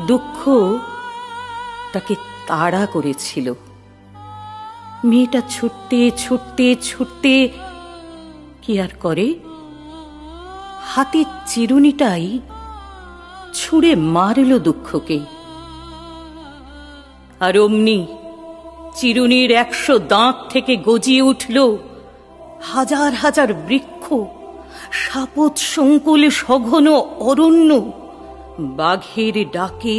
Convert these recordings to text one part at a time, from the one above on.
দুঃখ তাকে তাড়া করেছিল। মেয়েটা ছুটতে ছুটতে ছুটতে কি আর করে, হাতের চিরুনিটাই ছুঁড়ে মারল দুঃখকে। আর অমনি চিরুনির 100 দাঁত থেকে গজিয়ে উঠল হাজার হাজার বৃক্ষ, সাপত সংকুল সঘন অরণ্য। বাঘের ডাকে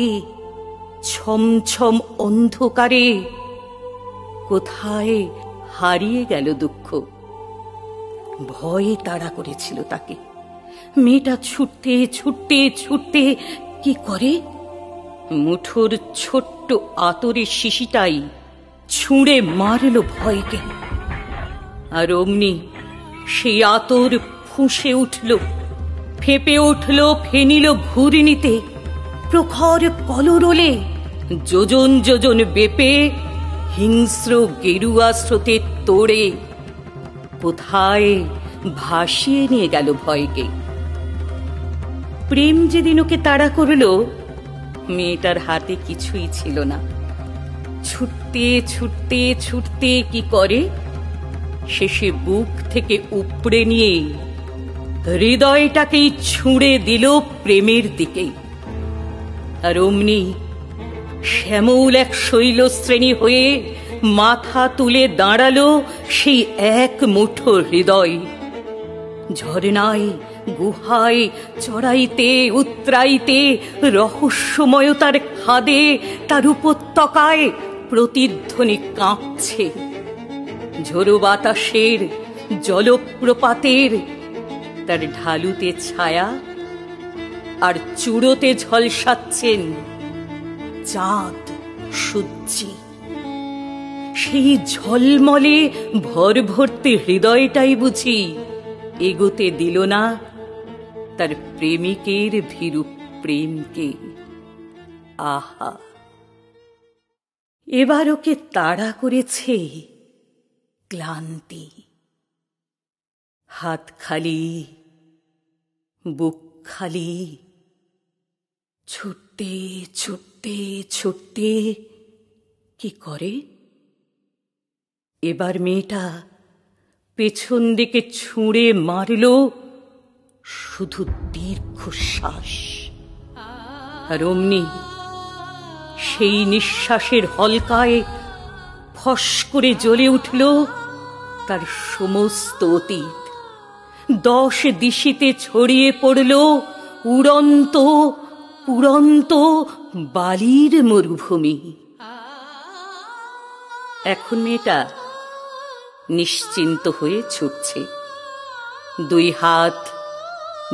ছমছম অন্ধকারে কোথায় হারিয়ে গেল দুঃখ। ভয়ে তাড়া করেছিল তাকে। মেয়েটা ছুটতে ছুটতে ছুটতে কি করে, মুঠোর ছোট্ট আতরের শিশিটাই ছুঁড়ে মারল ভয়কে। আর অমনি সেই আতর ফুঁসে উঠল, ফেঁপে উঠল ফেনিল ঘূর্ণিতে, প্রখর কলরোলে যোজন যোজন বেপে হিংস্র গেরুয়া স্রোতের তোড়ে কোথায় ভাসিয়ে নিয়ে গেল ভয়কে। প্রেম যেদিন ওকে তাড়া করল, মেয়েটার হাতে কিছুই ছিল না। ছুটতে ছুটতে ছুটতে কি করে, শেষে বুক থেকে উপড়ে নিয়ে হৃদয়টাকেই ছুঁড়ে দিল প্রেমের দিকে। আর অমনি শ্যামল এক শৈলশ্রেণী হয়ে মাথা তুলে দাঁড়ালো সেই এক মুঠো হৃদয়। ঝরনায় গুহায় চড়াইতে উতরাইতে রহস্যময়তার খাদে তার উপত্যকায় প্রতিধ্বনি কাঁপছে। ঝোড়ো বাতাসের জলপ্রপাতের তার ঢালুতে ছায়া, আর চূড়োতে ঝলসাচ্ছেন চাঁদ সূর্যি। সেই ঝলমলে ভর ভর্তি হৃদয়টাই বুঝি এগোতে দিল না তার প্রেমিকের ভীরু প্রেমকে। আহা, এবার ওকে তাড়া করেছে ক্লান্তি। হাত খালি, বুক খালি, ছুটতে ছুটতে ছুটতে কি করে, এবার মেয়েটা পেছন দিকে ছুঁড়ে মারল শুধু দীর্ঘশ্বাস। আর অমনি সেই নিঃশ্বাসের হলকায় ফস করে জ্বলে উঠল তার সমস্ত অতীত। 10 দিশিতে ছড়িয়ে পড়ল উড়ন্ত উড়ন্ত বালির মরুভূমি। এখন মেয়েটা নিশ্চিন্ত হয়ে ছুটছে, 2 হাত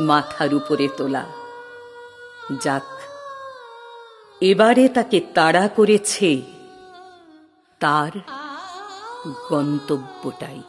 মাথার উপরে তোলা। যাক, এবারে তাকে তাড়া করেছে তার গন্তব্যটাই।